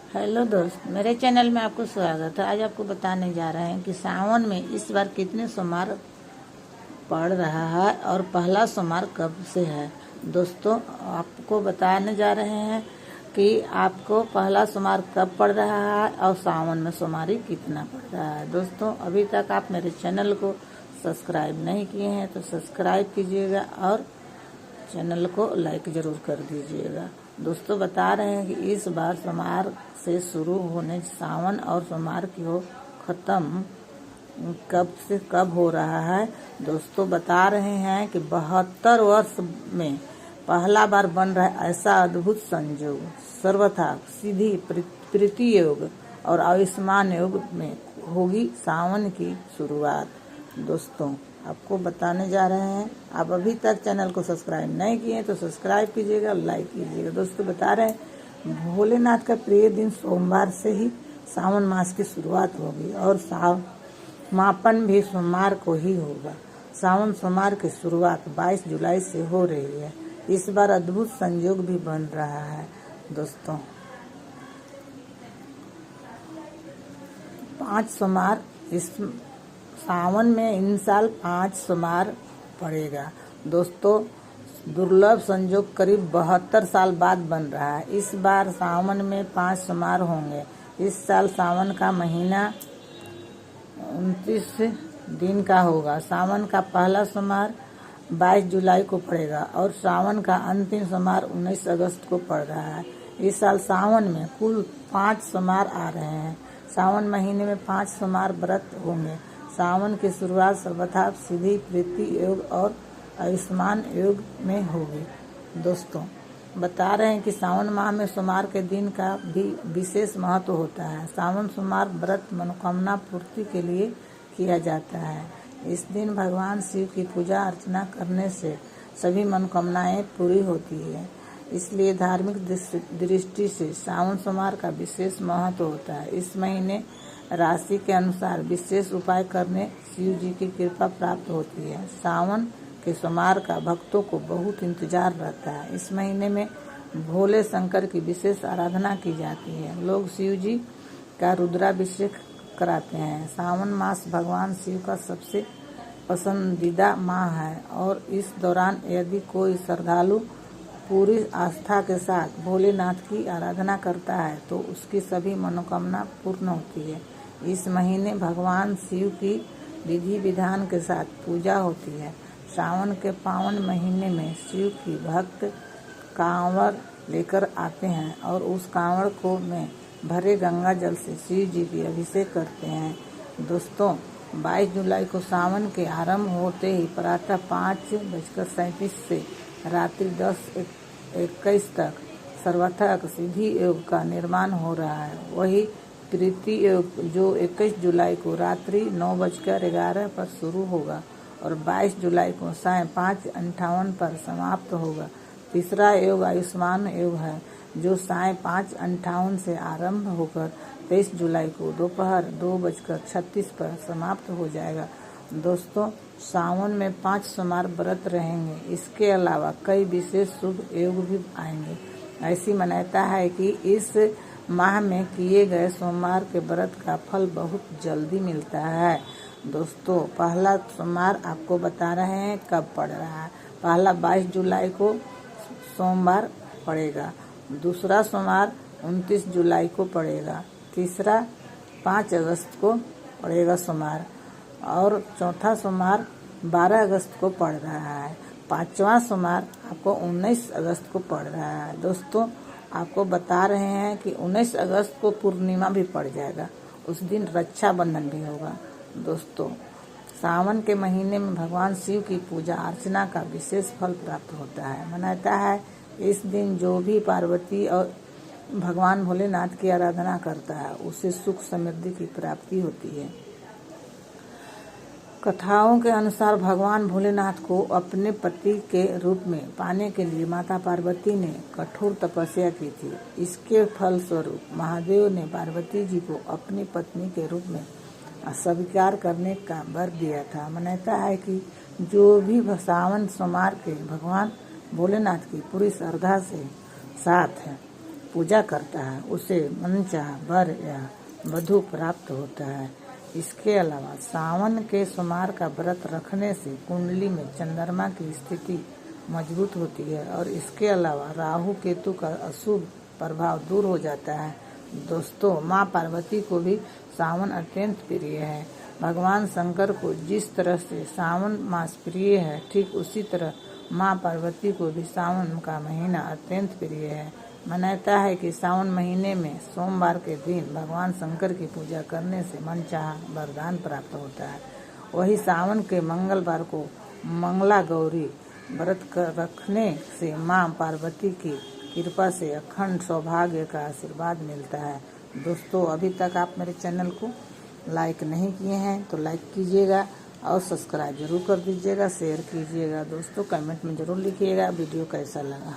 Hello दोस्त, मेरे channel में आपको स्वागत है। आज आपको बताने जा रहे हैं कि सावन में इस बार कितने सोमवार पड़ रहा है और पहला सोमवार कब से है। दोस्तों, आपको बताने जा रहे हैं कि आपको पहला सोमवार कब पड़ रहा है और सावन में सोमवारी कितना पड़ रहा है। दोस्तों, अभी तक आप मेरे चैनल को सब्सक्राइब नहीं किए हैं तो सब्सक्राइब कीजिएगा और चैनल को लाइक जरूर कर दीजिएगा। दोस्तों, बता रहे हैं कि इस बार सोमवार से शुरू होने सावन और सोमवार की हो खत्म कब से कब हो रहा है। दोस्तों, बता रहे हैं कि 72 वर्ष में पहला बार बन रहा है ऐसा अद्भुत संयोग। सर्वथा सीधी प्रीति योग और आयुष्मान योग में होगी सावन की शुरुआत। दोस्तों, आपको बताने जा रहे हैं, आप अभी तक चैनल को सब्सक्राइब नहीं किए तो सब्सक्राइब कीजिएगा, लाइक कीजिएगा। दोस्तों, बता रहे हैं भोलेनाथ का प्रिय दिन सोमवार से ही सावन मास की शुरुआत होगी और समापन भी सोमवार को ही होगा। सावन सोमवार की शुरुआत 22 जुलाई से हो रही है। इस बार अद्भुत संयोग भी बन रहा है। दोस्तों, 5 सोमवार इस सावन में इन साल 5 सोमवार पड़ेगा। दोस्तों, दुर्लभ संयोग करीब 72 साल बाद बन रहा है। इस बार सावन में 5 सोमवार होंगे। इस साल सावन का महीना 29 दिन का होगा। सावन का पहला सोमवार 22 जुलाई को पड़ेगा और सावन का अंतिम सोमवार 19 अगस्त को पड़ रहा है। इस साल सावन में कुल 5 सोमवार आ रहे हैं। सावन महीने में 5 सोमवार व्रत होंगे। सावन की शुरुआत सर्वथा सीधी प्रीति योग और आयुष्मान योग में होगी। दोस्तों, बता रहे हैं कि सावन माह में सोमवार के दिन का भी विशेष महत्व होता है। सावन सोमवार व्रत मनोकामना पूर्ति के लिए किया जाता है। इस दिन भगवान शिव की पूजा अर्चना करने से सभी मनोकामनाएं पूरी होती है। इसलिए धार्मिक दृष्टि से सावन सोमवार का विशेष महत्व होता है। इस महीने राशि के अनुसार विशेष उपाय करने शिव जी की कृपा प्राप्त होती है। सावन के सोमवार का भक्तों को बहुत इंतजार रहता है। इस महीने में भोले शंकर की विशेष आराधना की जाती है। लोग शिव जी का रुद्राभिषेक कराते हैं। सावन मास भगवान शिव का सबसे पसंदीदा माह है और इस दौरान यदि कोई श्रद्धालु पूरी आस्था के साथ भोलेनाथ की आराधना करता है तो उसकी सभी मनोकामना पूर्ण होती है। इस महीने भगवान शिव की विधि विधान के साथ पूजा होती है। सावन के पावन महीने में शिव की भक्त कांवड़ लेकर आते हैं और उस कांवड़ को में भरे गंगा जल से शिव जी की अभिषेक करते हैं। दोस्तों, 22 जुलाई को सावन के आरंभ होते ही प्रातः 5:37 से रात्रि 10:21 तक सर्वथा सिद्धि योग का निर्माण हो रहा है। वही प्रीति योग जो 21 जुलाई को रात्रि 9:11 पर शुरू होगा और 22 जुलाई को साय 5:58 पर समाप्त होगा। तीसरा योग आयुष्मान योग है जो साय 5:58 से आरंभ होकर 23 जुलाई को दोपहर 2:36 पर समाप्त हो जाएगा। दोस्तों, सावन में 5 सोमवार व्रत रहेंगे। इसके अलावा कई विशेष शुभ योग भी आएंगे। ऐसी मान्यता है कि इस माह में किए गए सोमवार के व्रत का फल बहुत जल्दी मिलता है। दोस्तों, पहला सोमवार आपको बता रहे हैं कब पड़ रहा है। पहला 22 जुलाई को सोमवार पड़ेगा। दूसरा सोमवार 29 जुलाई को पड़ेगा। तीसरा 5 अगस्त को पड़ेगा सोमवार और चौथा सोमवार 12 अगस्त को पड़ रहा है। 5वां सोमवार आपको 19 अगस्त को पड़ रहा है। दोस्तों, आपको बता रहे हैं कि 19 अगस्त को पूर्णिमा भी पड़ जाएगा। उस दिन रक्षाबंधन भी होगा। दोस्तों, सावन के महीने में भगवान शिव की पूजा अर्चना का विशेष फल प्राप्त होता है। मान्यता है इस दिन जो भी पार्वती और भगवान भोलेनाथ की आराधना करता है उसे सुख समृद्धि की प्राप्ति होती है। कथाओं के अनुसार भगवान भोलेनाथ को अपने पति के रूप में पाने के लिए माता पार्वती ने कठोर तपस्या की थी। इसके फलस्वरूप महादेव ने पार्वती जी को अपनी पत्नी के रूप में स्वीकार करने का वर दिया था। मान्यता है कि जो भी सावन सोमवार के भगवान भोलेनाथ की पूरी श्रद्धा से साथ है पूजा करता है उसे मनचाहा वर या वधु प्राप्त होता है। इसके अलावा सावन के सोमवार का व्रत रखने से कुंडली में चंद्रमा की स्थिति मजबूत होती है और इसके अलावा राहु केतु का अशुभ प्रभाव दूर हो जाता है। दोस्तों, माँ पार्वती को भी सावन अत्यंत प्रिय है। भगवान शंकर को जिस तरह से सावन मास प्रिय है, ठीक उसी तरह माँ पार्वती को भी सावन का महीना अत्यंत प्रिय है। मान्यता है कि सावन महीने में सोमवार के दिन भगवान शंकर की पूजा करने से मनचाहा वरदान प्राप्त होता है। वही सावन के मंगलवार को मंगला गौरी व्रत रखने से माँ पार्वती की कृपा से अखंड सौभाग्य का आशीर्वाद मिलता है। दोस्तों, अभी तक आप मेरे चैनल को लाइक नहीं किए हैं तो लाइक कीजिएगा और सब्सक्राइब जरूर कर दीजिएगा, शेयर कीजिएगा। दोस्तों, कमेंट में जरूर लिखिएगा वीडियो कैसा लगा।